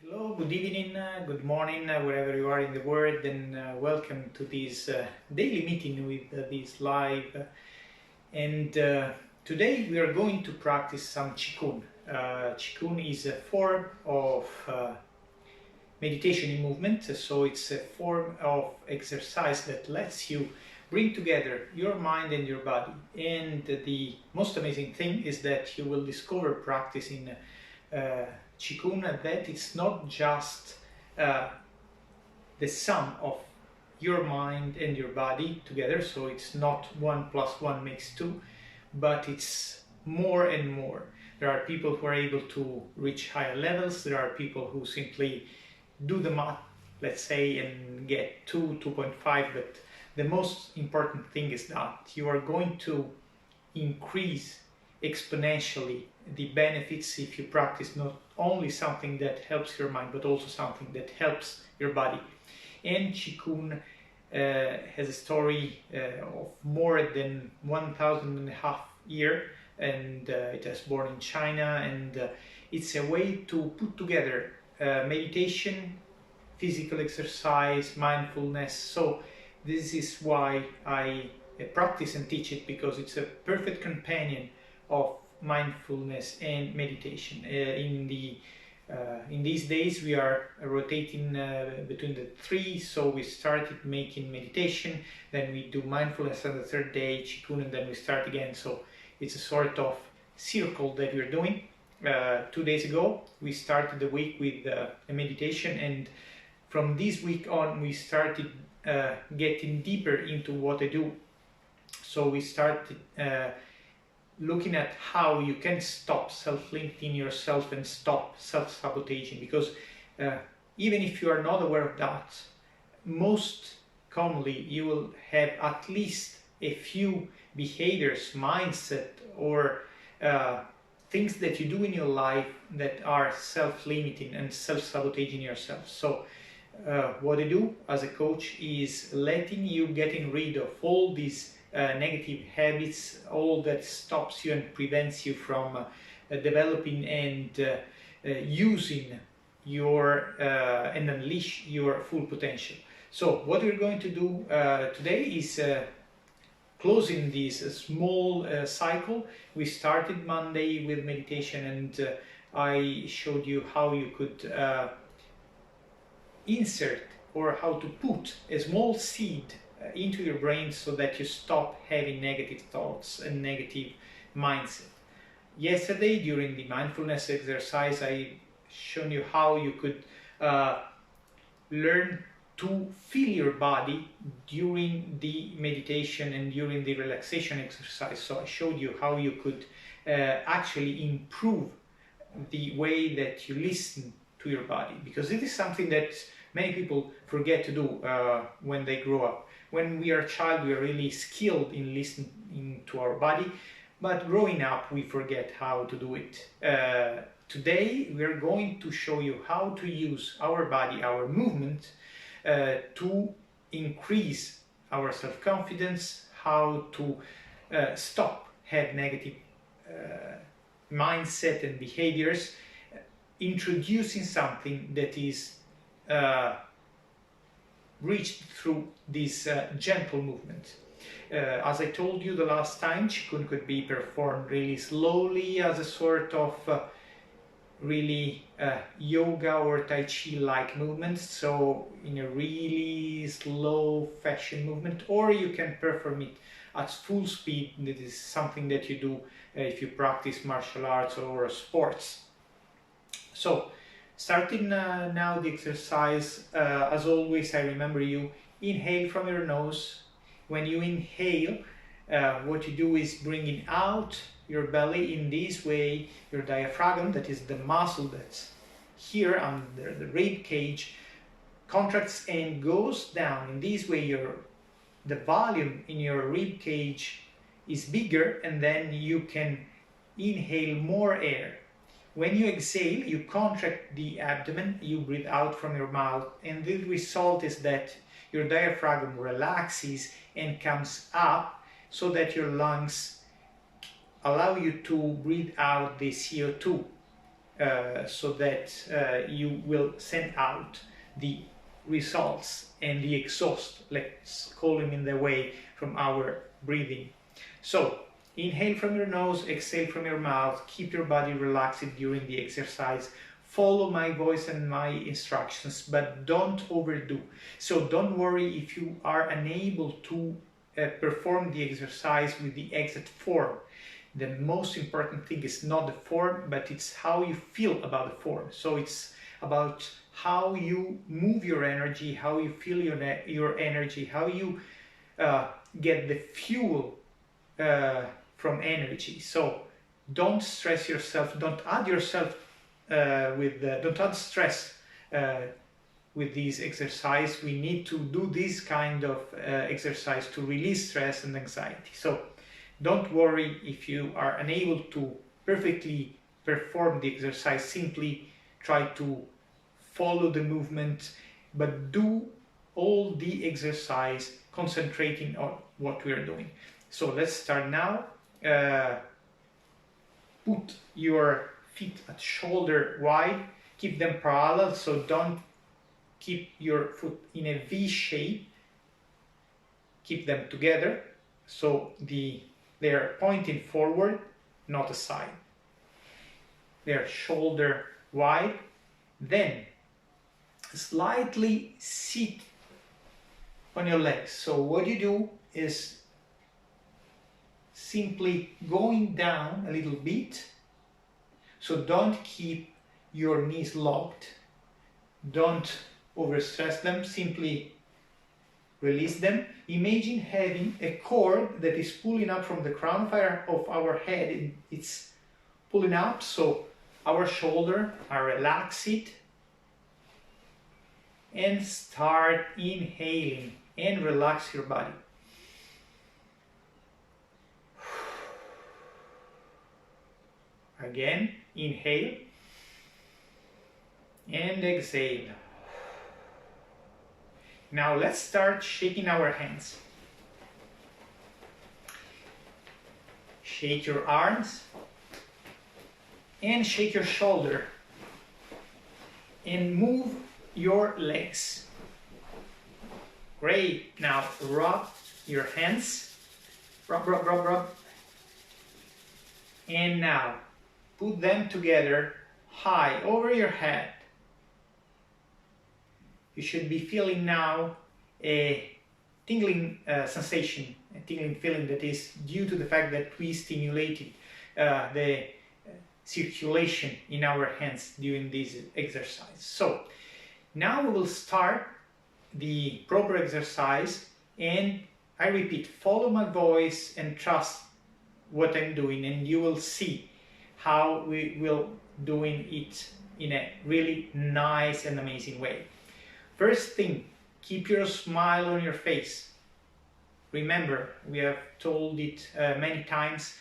Hello, good evening, good morning, wherever you are in the world, and welcome to this daily meeting with this live. And today we are going to practice some Qigong. Qigong is a form of meditation in movement, so it's a form of exercise that lets you bring together your mind and your body. And the most amazing thing is that you will discover practicing Qigong that it's not just the sum of your mind and your body together, so it's not 1 + 1 makes 2, but it's more and more. There are people who are able to reach higher levels. There are people who simply do the math, let's say, and get 2, 2.5, but the most important thing is that you are going to increase exponentially the benefits if you practice not only something that helps your mind but also something that helps your body. And Qigong has a story of more than 1,500 years, and it was born in China, and it's a way to put together meditation, physical exercise, mindfulness. So this is why I practice and teach it, because it's a perfect companion of mindfulness and meditation. In these days we are rotating between the three, so we started making meditation, then we do mindfulness on the third day, Qigong, and then we start again. So it's a sort of circle that we're doing. 2 days ago we started the week with a meditation, and from this week on we started getting deeper into what I do. So we started looking at how you can stop self-limiting yourself and stop self-sabotaging, because even if you are not aware of that, most commonly you will have at least a few behaviors, mindset, or things that you do in your life that are self-limiting and self-sabotaging yourself. So what I do as a coach is letting you getting rid of all these negative habits, all that stops you and prevents you from developing and using your and unleash your full potential. So what we're going to do today is closing this small cycle. We started Monday with meditation, and I showed you how you could insert or how to put a small seed into your brain so that you stop having negative thoughts and negative mindset. Yesterday, during the mindfulness exercise, I shown you how you could learn to feel your body during the meditation and during the relaxation exercise. So I showed you how you could actually improve the way that you listen to your body, because it is something that many people forget to do when they grow up. When we are a child, we are really skilled in listening to our body, but growing up, we forget how to do it. Today, we are going to show you how to use our body, our movement, to increase our self-confidence, how to stop have negative mindset and behaviors, introducing something that is reached through this gentle movement. As I told you the last time, Qigong could be performed really slowly as a sort of really yoga or Tai Chi-like movement, so in a really slow fashion movement, or you can perform it at full speed. That is something that you do if you practice martial arts or sports. So starting now the exercise, as always, I remember you inhale from your nose. When you inhale, what you do is bringing out your belly. In this way, your diaphragm, that is the muscle that's here under the rib cage, contracts and goes down. In this way, the volume in your rib cage is bigger, and then you can inhale more air. When you exhale, you contract the abdomen, you breathe out from your mouth, and the result is that your diaphragm relaxes and comes up, so that your lungs allow you to breathe out the CO2. so that you will send out the results and the exhaust, let's call them in the way, from our breathing. So inhale from your nose, exhale from your mouth, keep your body relaxed during the exercise. Follow my voice and my instructions, but don't overdo. So don't worry if you are unable to perform the exercise with the exact form. The most important thing is not the form, but it's how you feel about the form. So it's about how you move your energy, how you feel your energy, how you get the fuel from energy. So don't stress yourself, don't add yourself don't add stress with this exercise. We need to do this kind of exercise to release stress and anxiety. So don't worry if you are unable to perfectly perform the exercise. Simply try to follow the movement, but do all the exercise concentrating on what we are doing. So let's start now. Put your feet at shoulder wide, keep them parallel, so don't keep your foot in a V shape. Keep them together so they are pointing forward, not aside. They are shoulder wide. Then slightly sit on your legs. So what you do is simply going down a little bit. So don't keep your knees locked. Don't overstress them. Simply release them. Imagine having a cord that is pulling up from the crown of our head. It's pulling up, so our shoulders are relaxed. And start inhaling and relax your body. Again, inhale and exhale. Now let's start shaking our hands. Shake your arms and shake your shoulder and move your legs. Great. Now rub your hands. Rub, rub, rub, rub. And now put them together high over your head. You should be feeling now a tingling sensation, a tingling feeling that is due to the fact that we stimulated the circulation in our hands during this exercise. So now we will start the proper exercise, and I repeat, follow my voice and trust what I'm doing, and you will see how we will doing it in a really nice and amazing way. First thing, keep your smile on your face. Remember, we have told it many times,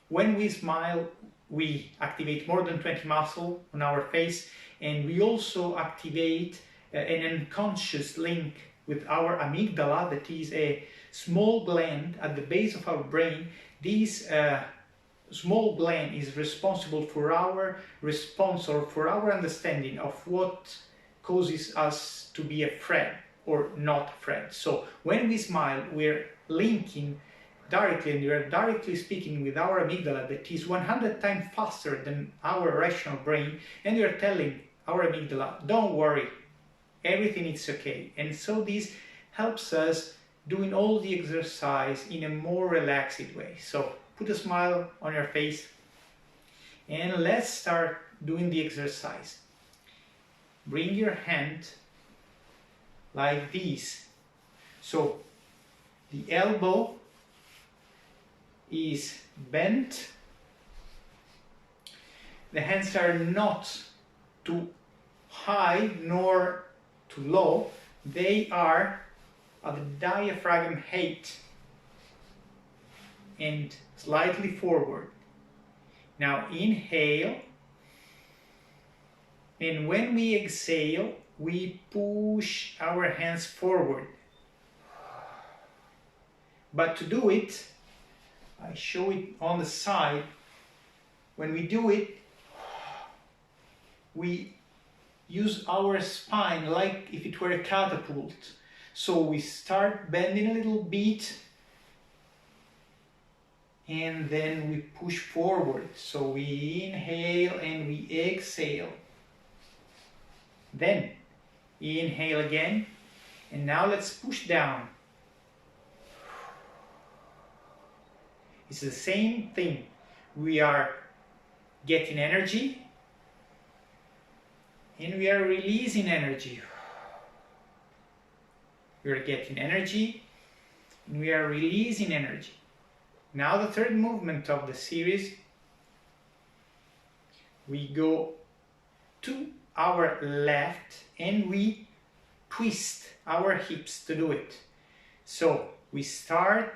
when we smile, we activate more than 20 muscles on our face, and we also activate an unconscious link with our amygdala, that is a small gland at the base of our brain. This small gland is responsible for our response or for our understanding of what causes us to be afraid or not afraid. So when we smile, we're linking directly, and we're directly speaking with our amygdala that is 100 times faster than our rational brain, and we're telling our amygdala, don't worry, everything is okay. And so this helps us doing all the exercise in a more relaxed way. So put a smile on your face and let's start doing the exercise. Bring your hand like this. So the elbow is bent. The hands are not too high nor too low. They are at the diaphragm height and slightly forward. Now inhale, and when we exhale, we push our hands forward. But to do it, I show it on the side. When we do it, we use our spine like if it were a catapult. So we start bending a little bit and then we push forward. So we inhale and we exhale. Then inhale again, and now let's push down. It's the same thing. We are getting energy and we are releasing energy. We are getting energy and we are releasing energy. Now the third movement of the series, we go to our left and we twist our hips to do it. So we start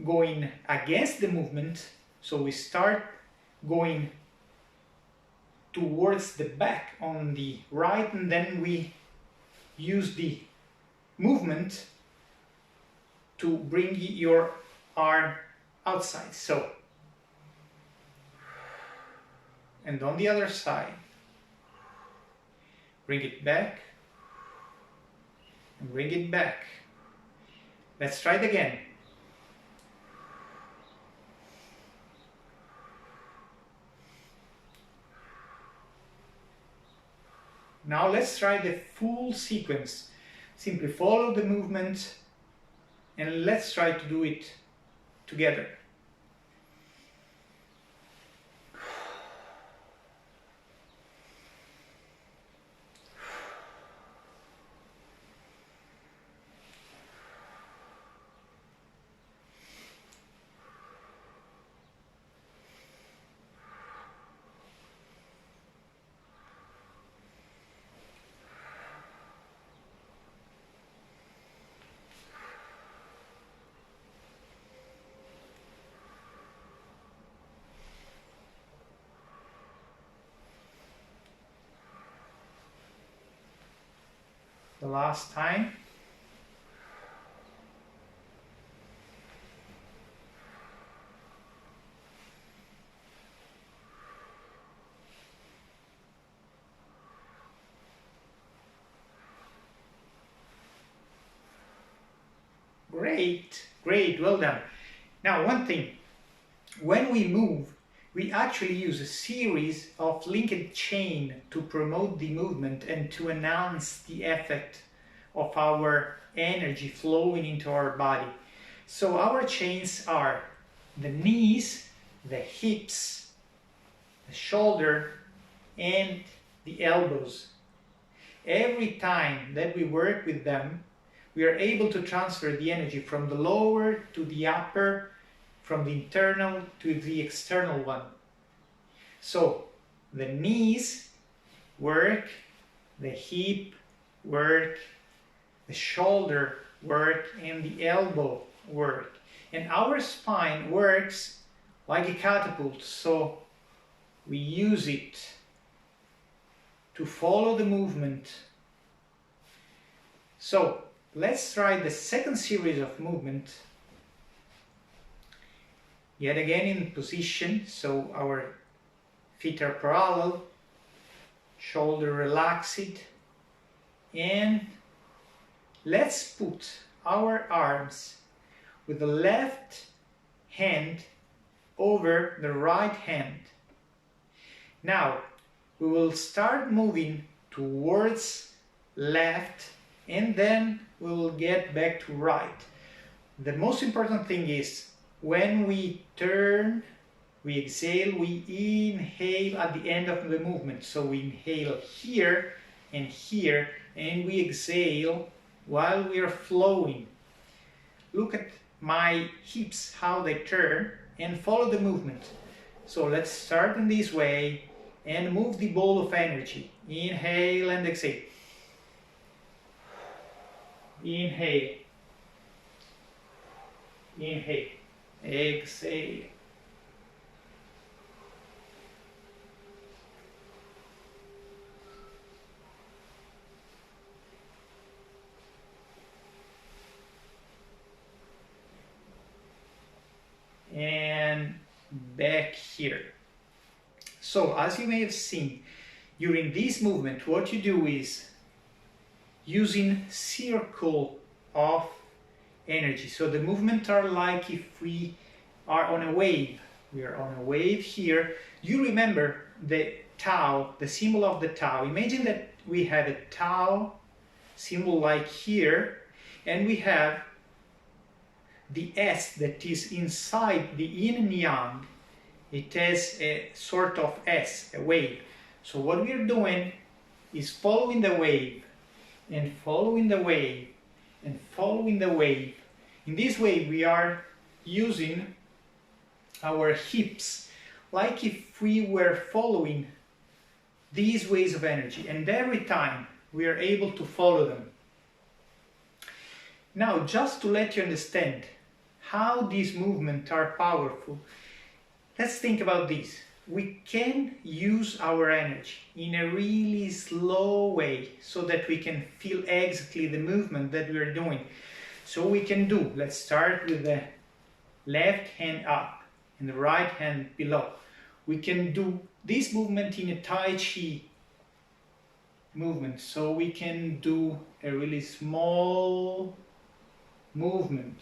going against the movement, so we start going towards the back on the right, and then we use the movement to bring your arm outside. So, and on the other side, bring it back and bring it back. Let's try it again. Now let's try the full sequence. Simply follow the movement and let's try to do it together. The last time. Great, well done. Now one thing, when we move, we actually use a series of linked chain to promote the movement and to enhance the effect of our energy flowing into our body. So our chains are the knees, the hips, the shoulder, and the elbows. Every time that we work with them, we are able to transfer the energy from the lower to the upper, from the internal to the external one. So the knees work, the hip work, the shoulder work, and the elbow work. And our spine works like a catapult, so we use it to follow the movement. So let's try the second series of movement. Yet again in position, so our feet are parallel, shoulder relaxed, and let's put our arms with the left hand over the right hand. Now we will start moving towards left and then we will get back to right. The most important thing is when we turn, we exhale, we inhale at the end of the movement. So we inhale here, and we exhale while we are flowing. Look at my hips, how they turn, and follow the movement. So let's start in this way and move the ball of energy. Inhale and exhale. Inhale. Inhale. Exhale. And back here. So as you may have seen, During this movement, what you do is using circle of energy. So the movements are like if we are on a wave. We are on a wave here. You remember the tau, the symbol of the tau. Imagine that we have a tau symbol like here, and we have the S that is inside the yin and yang. It has a sort of S, a wave. So what we are doing is following the wave, and following the wave, and following the wave. In this way we are using our hips like if we were following these waves of energy, and every time we are able to follow them. Now, just to let you understand how these movements are powerful, let's think about this. We can use our energy in a really slow way so that we can feel exactly the movement that we are doing. So we can do, let's start with the left hand up and the right hand below. We can do this movement in a Tai Chi movement. So we can do a really small movement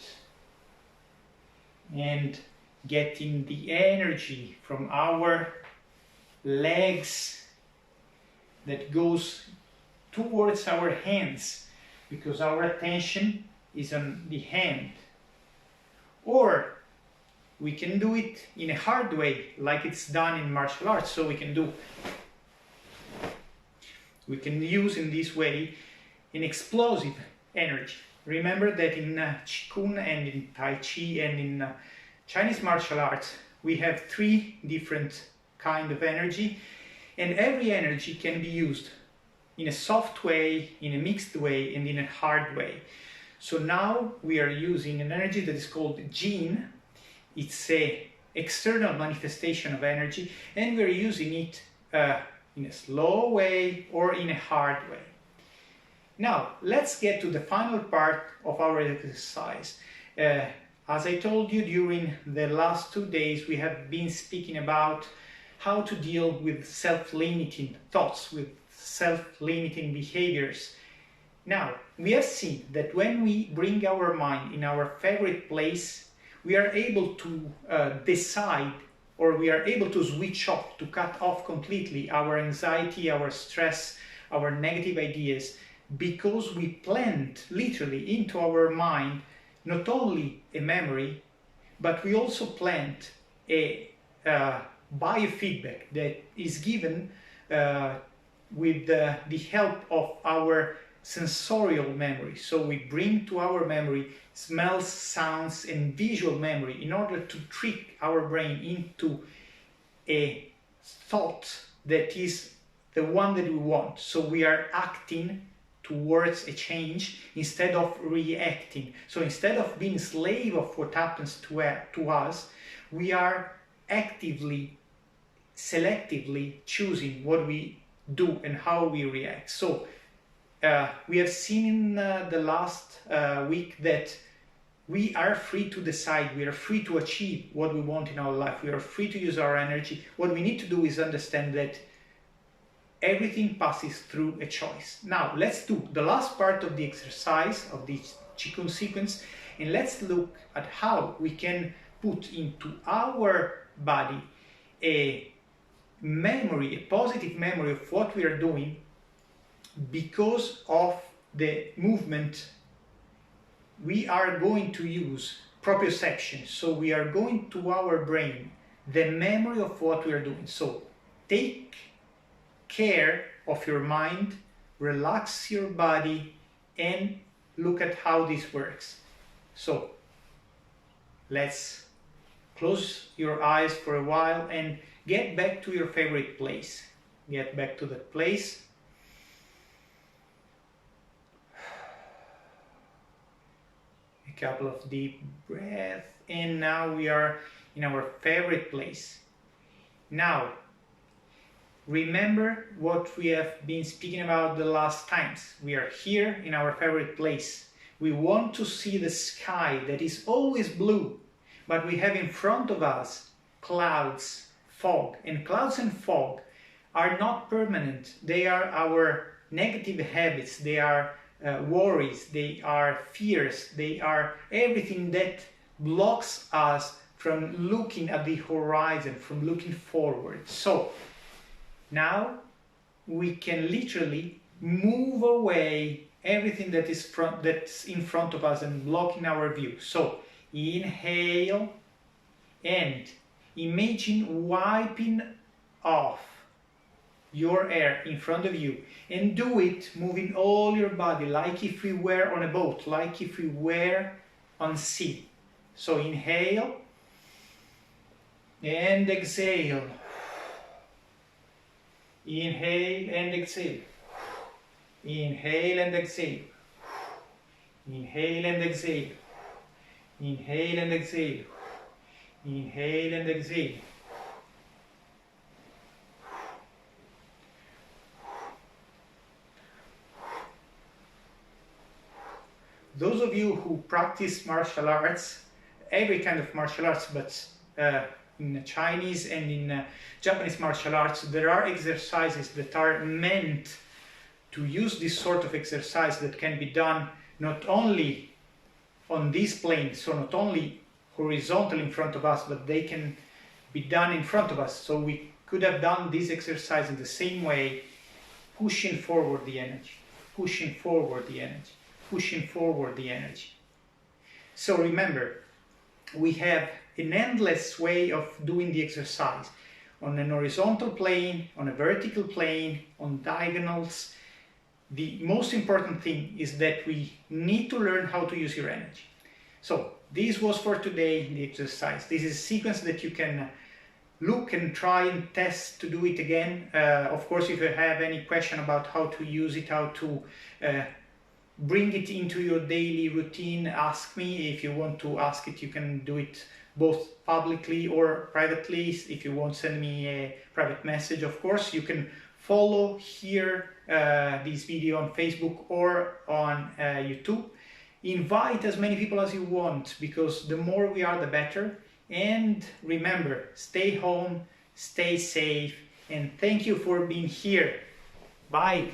and getting the energy from our legs that goes towards our hands, because our attention is on the hand. Or we can do it in a hard way, like it's done in martial arts. So we can use in this way an explosive energy. Remember that in Qigong and in Tai Chi and in Chinese martial arts, we have 3 different kinds of energy, and every energy can be used in a soft way, in a mixed way, and in a hard way. So now we are using an energy that is called Jin. It's an external manifestation of energy, and we're using it in a slow way or in a hard way. Now, let's get to the final part of our exercise. As I told you, during the last 2 days, we have been speaking about how to deal with self-limiting thoughts, with self-limiting behaviors. Now, we have seen that when we bring our mind in our favorite place, we are able to decide, or we are able to switch off, to cut off completely our anxiety, our stress, our negative ideas, because we plant literally into our mind not only a memory, but we also plant a biofeedback that is given with the help of our sensorial memory. So we bring to our memory smells, sounds, and visual memory in order to trick our brain into a thought that is the one that we want. So we are acting towards a change instead of reacting. So instead of being slave of what happens to us, we are actively, selectively choosing what we do and how we react. So we have seen in the last week that we are free to decide, we are free to achieve what we want in our life, we are free to use our energy. What we need to do is understand that everything passes through a choice. Now, let's do the last part of the exercise, of this Qigong sequence, and let's look at how we can put into our body a memory, a positive memory of what we are doing because of the movement. We are going to use proprioception, so we are going to our brain the memory of what we are doing. So take care of your mind, relax your body, and look at how this works. So let's close your eyes for a while and get back to your favorite place. Get back to that place. A couple of deep breaths, and now we are in our favorite place. Now, remember what we have been speaking about the last times. We are here in our favorite place. We want to see the sky that is always blue, but we have in front of us clouds, fog, and clouds and fog are not permanent. They are our negative habits, they are worries, they are fears, they are everything that blocks us from looking at the horizon, from looking forward. So now we can literally move away everything that's in front of us and blocking our view. So inhale and imagine wiping off your air in front of you, and do it moving all your body like if we were on a boat, like if we were on sea. So inhale and exhale. Inhale and exhale. Inhale and exhale. Inhale and exhale. Inhale and exhale. Inhale and exhale. Those of you who practice martial arts, every kind of martial arts, but in Chinese and in Japanese martial arts, there are exercises that are meant to use this sort of exercise that can be done not only on this plane, so not only horizontal in front of us, but they can be done in front of us. So we could have done this exercise in the same way, pushing forward the energy, pushing forward the energy, pushing forward the energy. So remember, we have an endless way of doing the exercise on an horizontal plane, on a vertical plane, on diagonals. The most important thing is that we need to learn how to use your energy. So this was for today, the exercise. This is a sequence that you can look and try and test to do it again. Of course, if you have any question about how to use it, how to bring it into your daily routine, ask me. If you want to ask it, you can do it both publicly or privately. If you want, send me a private message. Of course, you can follow here this video on Facebook or on YouTube. Invite as many people as you want, because the more we are, the better. And remember, stay home, stay safe, and thank you for being here. Bye.